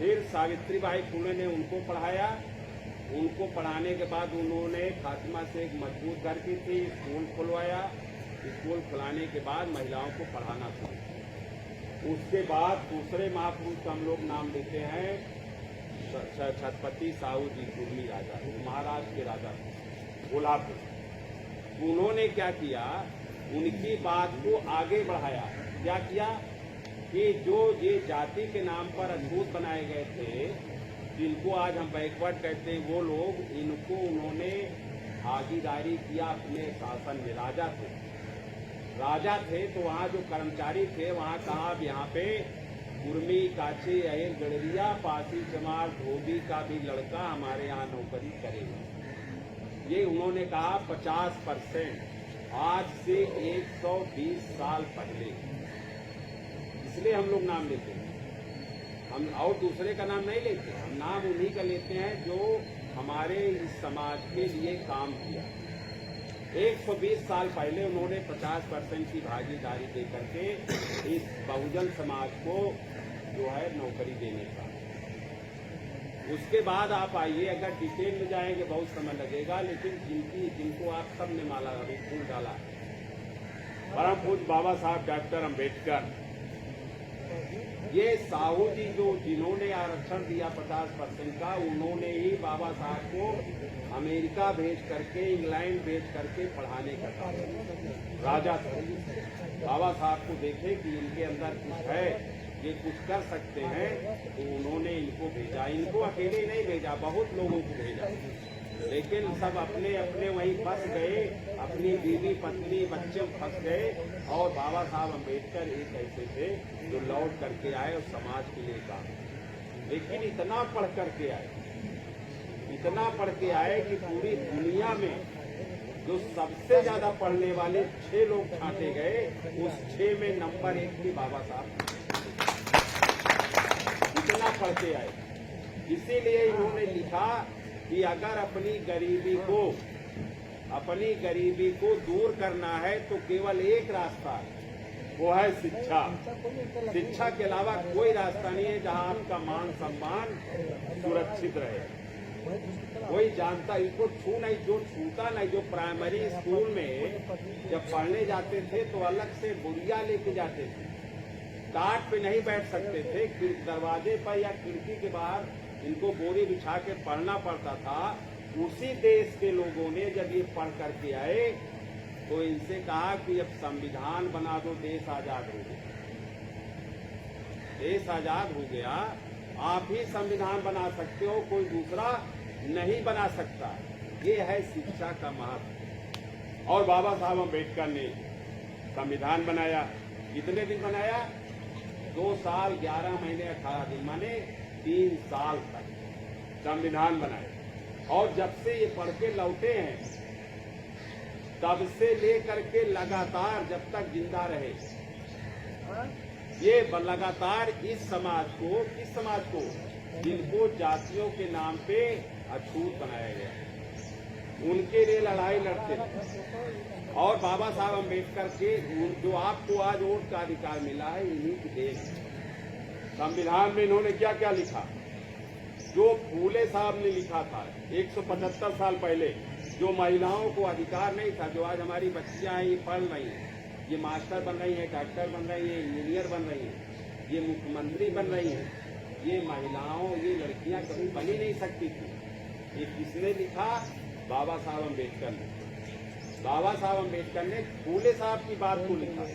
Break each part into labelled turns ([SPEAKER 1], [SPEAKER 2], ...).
[SPEAKER 1] फिर सावित्रीबाई फुले ने उनको पढ़ाया। उनको पढ़ाने के बाद उन्होंने खातिमा से एक मजबूत घर की थी, स्कूल खुलवाया। स्कूल खुलाने के बाद महिलाओं को पढ़ाना शुरू किया। उसके बाद दूसरे महापुरुष का हम लोग नाम लेते हैं छत्रपति साहू जी कुर्मी राजा, महाराष्ट्र के राजा कोल्हापुर। उन्होंने क्या किया, उनकी बात को आगे बढ़ाया। क्या किया कि जो ये जाति के नाम पर अछूत बनाए गए थे, जिनको आज हम बैकवर्ड कहते हैं, वो लोग, इनको उन्होंने भागीदारी किया अपने शासन में। राजा थे तो वहाँ जो कर्मचारी थे, वहाँ कहा अब यहाँ पे कुर्मी, काछी, अहिर, गड़रिया, पासी, चमार, धोबी का भी लड़का हमारे यहाँ नौकरी करेगा। ये उन्होंने कहा 50%, आज से 120 साल पहले। इसलिए हम लोग नाम लेते हैं, हम और दूसरे का नाम नहीं लेते, हम नाम उन्हीं का लेते हैं जो हमारे इस समाज के लिए काम किया। 120 साल पहले उन्होंने 50% की भागीदारी दे करके इस बहुजन समाज को जो है नौकरी देने का। उसके बाद आप आइए, अगर डिटेल में जाएंगे बहुत समय लगेगा, लेकिन जिनको आप सबने माला अभी फूल डाला, परम पूज्य बाबा साहब डॉक्टर अम्बेडकर, ये साहू जी जिन्होंने आरक्षण दिया 50% का, उन्होंने ही बाबा साहब को अमेरिका भेज करके, इंग्लैंड भेज करके पढ़ाने का काम। राजा थे, बाबा साहब को देखे कि इनके अंदर कुछ है, ये कुछ कर सकते हैं, तो उन्होंने इनको भेजा। इनको अकेले नहीं भेजा, बहुत लोगों को भेजा, लेकिन सब अपने अपने वहीं फंस गए, अपनी बीवी पत्नी बच्चे फंस गए। और बाबा साहब अम्बेडकर एक ऐसे थे जो लौट करके आए और समाज के लिए काम, लेकिन इतना पढ़ करके आए, इतना पढ़ के आए कि पूरी दुनिया में जो सबसे ज्यादा पढ़ने वाले 6 लोग छांटे गए, उस 6 में नंबर 1 थी बाबा साहब। इतना पढ़ के आए, इसीलिए इन्होंने लिखा कि अगर अपनी गरीबी को दूर करना है तो केवल एक रास्ता है, वो है शिक्षा। शिक्षा के अलावा कोई रास्ता नहीं है जहां आपका मान सम्मान सुरक्षित रहे। कोई जानता, इनको छू नहीं, जो छूता नहीं। जो प्राइमरी स्कूल में जब पढ़ने जाते थे तो अलग से बुरिया लेके जाते थे, टाट पे नहीं बैठ सकते थे, दरवाजे पर या खिड़की के बाहर इनको बोरी बिछा के पढ़ना पड़ता था। उसी देश के लोगों ने जब ये पढ़ करके आए तो इनसे कहा कि अब संविधान बना दो, देश आजाद हो गया। देश आजाद हो गया, आप ही संविधान बना सकते हो, कोई दूसरा नहीं बना सकता। ये है शिक्षा का महत्व। और बाबा साहब अम्बेडकर ने संविधान बनाया। कितने दिन बनाया? 2 साल 11 महीने 18 दिन, माने 3 साल तक संविधान बनाए। और जब से ये पढ़ के लौटे हैं, तब से लेकर के लगातार जब तक जिंदा रहे, ये लगातार इस समाज को, किस समाज को, जिनको जातियों के नाम पे अछूत बनाया गया, उनके लिए लड़ाई लड़ते थे। और बाबा साहब अम्बेडकर के जो आपको आज वोट का अधिकार मिला है, इन्हीं की देन। संविधान में इन्होंने क्या क्या लिखा? जो फूले साहब ने लिखा था 175 साल पहले, जो महिलाओं को अधिकार नहीं था, जो आज हमारी बच्चियां हैं, ये पढ़ रही हैं, ये मास्टर बन रही हैं, डॉक्टर बन रही हैं, इंजीनियर बन रही हैं, ये मुख्यमंत्री बन रही हैं, ये महिलाओं, ये लड़कियां कभी बन ही नहीं सकती थी। ये किसने लिखा? बाबा साहब अम्बेडकर ने। बाबा साहब अम्बेडकर ने फूले साहब की बात को लिखा,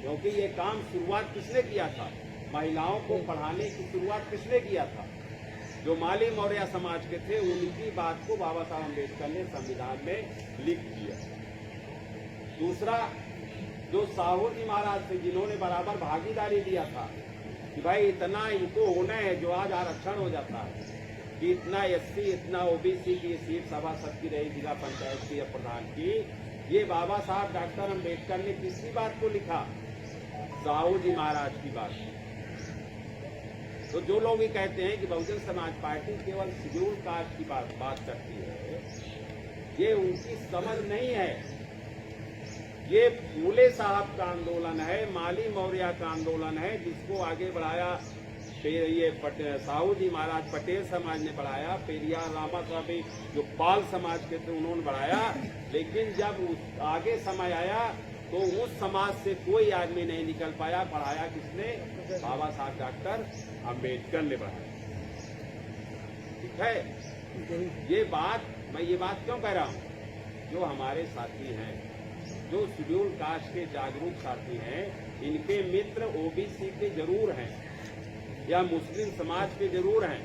[SPEAKER 1] क्योंकि ये काम शुरुआत किसने किया था? महिलाओं को पढ़ाने की शुरुआत किसने किया था? जो माली मौर्य समाज के थे, उनकी बात को बाबा साहब अम्बेडकर ने संविधान में लिख दिया। दूसरा, जो साहू जी महाराज थे, जिन्होंने बराबर भागीदारी दिया था कि भाई इतना इनको होना है, जो आज आरक्षण हो जाता है कि इतना एससी, इतना ओबीसी की सीट सभासद की रही, जिला पंचायत की या प्रधान की, ये बाबा साहब डॉक्टर अम्बेडकर ने किसकी बात को लिखा? साहू जी महाराज की बात। तो जो लोग ये कहते हैं कि बहुजन समाज पार्टी केवल शेड्यूल कास्ट की बात करती है, ये उनकी समझ नहीं है। ये फूले साहब का आंदोलन है, माली मौर्य का आंदोलन है, जिसको आगे बढ़ाया फिर ये साहू जी महाराज पटेल समाज ने बढ़ाया, पेरियार रामा साहब जो पाल समाज के थे उन्होंने बढ़ाया। लेकिन जब आगे समय आया तो उस समाज से कोई आदमी नहीं निकल पाया। पढ़ाया किसने? बाबा साहब डॉक्टर अम्बेडकर ने बढ़ाया। ठीक है, मैं ये बात क्यों कह रहा हूँ? जो हमारे साथी हैं, जो शेड्यूल कास्ट के जागरूक साथी हैं, इनके मित्र ओबीसी के जरूर हैं या मुस्लिम समाज के जरूर हैं।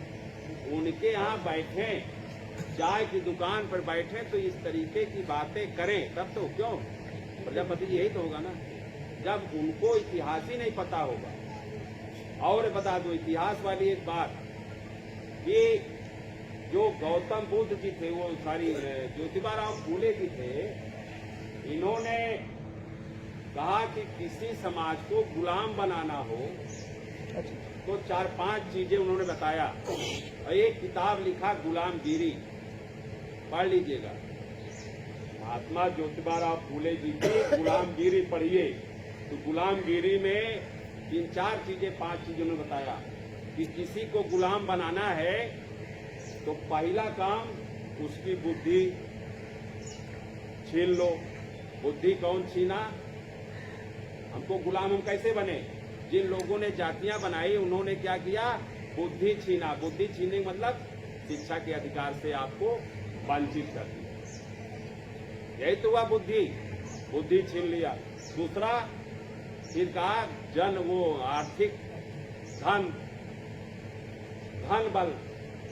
[SPEAKER 1] उनके यहाँ बैठे, चाय की दुकान पर बैठे तो इस तरीके की बातें करें, तब तो क्यों प्रजापति जी यही तो होगा ना, जब उनको इतिहास ही नहीं पता होगा। और बता दो इतिहास वाली एक बात कि जो गौतम बुद्ध जी थे, वो ज्योतिबा फूले जी थे, इन्होंने कहा कि किसी समाज को गुलाम बनाना हो तो 4-5 चीजें उन्होंने बताया। एक किताब लिखा गुलामगिरी, पढ़ लीजिएगा। महात्मा ज्योतिबा फूले जी की गुलामगिरी पढ़िए तो गुलामगिरी में 3-4 चीजें 5 चीजों ने बताया कि किसी को गुलाम बनाना है तो पहला काम उसकी बुद्धि छीन लो। बुद्धि कौन छीना? हमको गुलाम हम कैसे बने? जिन लोगों ने जातियां बनाई उन्होंने क्या किया? बुद्धि छीना। बुद्धि छीनने का मतलब शिक्षा के अधिकार से आपको वंचित कर दिया। यही तो हुआ बुद्धि छीन लिया। दूसरा फिर कहा वो आर्थिक धन बल,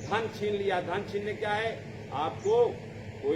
[SPEAKER 1] धन छीन लिया। धन छीनने क्या है? आपको